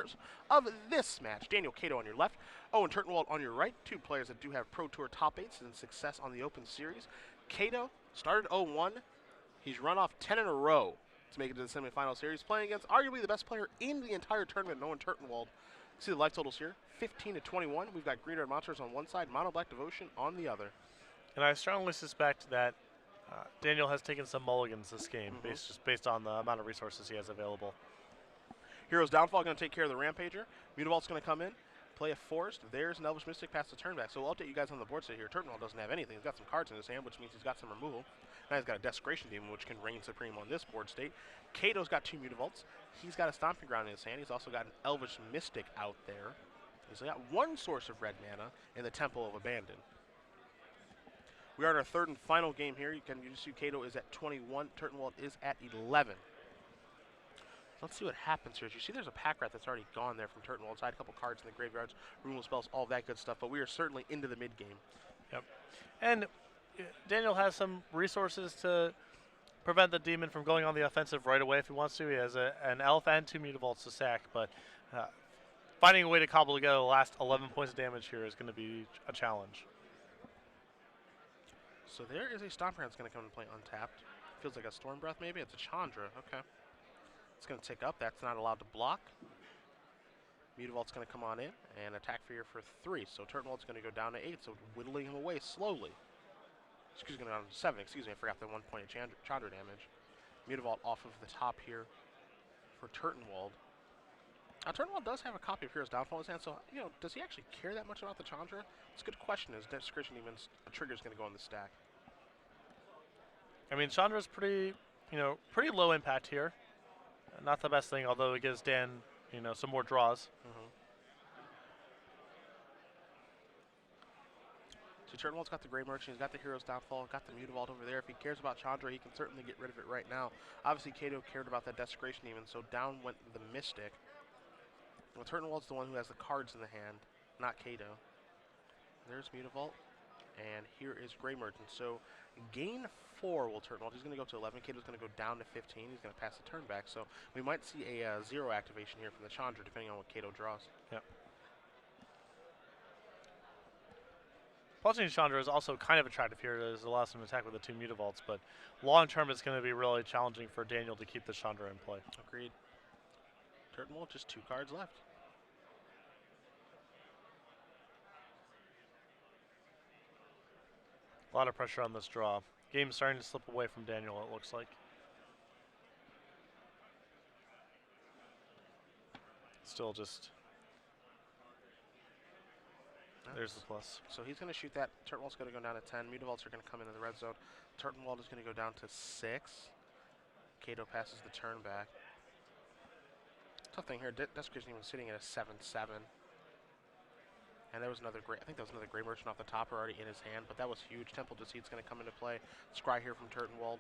players of this match. Daniel Cato on your left, Owen Turtwald on your right. Two players that do have Pro Tour top 8s and success on the Open Series. Cato started 0-1. He's run off 10 in a row to make it to the semifinal series, playing against arguably the best player in the entire tournament, Owen Turtwald. See the life totals here, 15-21. We've got Green Red Monsters on one side, Mono Black Devotion on the other. And I strongly suspect that Daniel has taken some mulligans this game, just based on the amount of resources he has available. Hero's Downfall going to take care of the Rampager. Mutavolt's going to come in, play a Forest. There's an Elvish Mystic past the turn back. So we'll update you guys on the board set here. Turtwald doesn't have anything. He's got some cards in his hand, which means he's got some removal. Now he's got a Desecration Demon, which can reign supreme on this board state. Cato's got 2 Mutavolts. He's got a Stomping Ground in his hand. He's also got an Elvish Mystic out there. He's got one source of red mana in the Temple of Abandon. We are in our third and final game here. You see Cato is at 21. Turtwald is at 11. Let's see what happens here. As you see, there's a Pack Rat that's already gone there from Turtwald's side. A couple cards in the graveyards, removal spells, all that good stuff. But we are certainly into the mid game. Yep. And Daniel has some resources to prevent the demon from going on the offensive right away if he wants to. He has an elf and 2 Mutavaults to sack, but finding a way to cobble together the last 11 points of damage here is going to be a challenge. So there is a Stomping Ground that's going to come and play untapped. Feels like a Storm Breath maybe. It's a Chandra. Okay. It's going to tick up. That's not allowed to block. Mutavault's going to come on in and attack for here for 3. So Turtwald's going to go down to 8, so whittling him away slowly. Excuse me, going down to 7. Excuse me, I forgot the 1 point of Chandra damage. Mutavault off of the top here for Turtwald. Now, Turtwald does have a copy of Hero's Downfall in his hand, so, you know, does he actually care that much about the Chandra? It's a good question. Is Desecration Demon's trigger is going to go on the stack? I mean, Chandra's pretty low impact here. Not the best thing, although it gives Dan, some more draws. So Turtwald's got the Grey Merchant, he's got the Hero's Downfall, got the Mutavault over there. If he cares about Chandra, he can certainly get rid of it right now. Obviously, Cato cared about that Desecration Demon, so down went the Mystic. Well, Turtwald's the one who has the cards in the hand, not Cato. There's Mutavault, and here is Grey Merchant. So gain 4 will Turtwald. He's going to go to 11. Cato's going to go down to 15. He's going to pass the turn back. So we might see a 0 activation here from the Chandra, depending on what Cato draws. Yep. Pulsing Chandra is also kind of attractive here. It allows him to attack with the 2 Mutavaults, but long term it's going to be really challenging for Daniel to keep the Chandra in play. Agreed. Turtwald, just 2 cards left. A lot of pressure on this draw. Game's starting to slip away from Daniel, it looks like. Still just... There's the plus. So he's going to shoot that. Turtwald's going to go down to 10. Mutavaults are going to come into the red zone. Turtwald is going to go down to 6. Cato passes the turn back. Tough thing here, Desecration was sitting at a 7-7. And there was another I think there was another Grey Merchant off the top already in his hand, but that was huge. Temple Deceit's going to come into play. Scry here from Turtwald.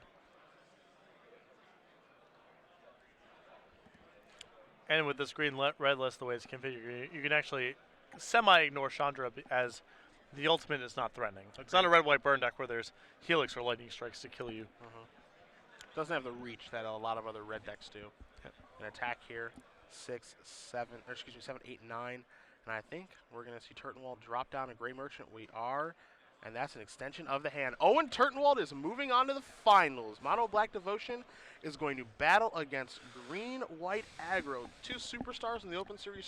And with this green-red list, the way it's configured, you can actually semi-ignore Chandra as the ultimate is not threatening. Okay. It's not a red-white burn deck where there's Helix or Lightning Strikes to kill you. Doesn't have the reach that a lot of other red decks do. Yep. An attack here, 6, 7, 8, 9. And I think we're going to see Turtwald drop down a Grey Merchant. We are, and that's an extension of the hand. Owen Turtwald is moving on to the finals. Mono Black Devotion is going to battle against Green White Aggro. 2 superstars in the Open Series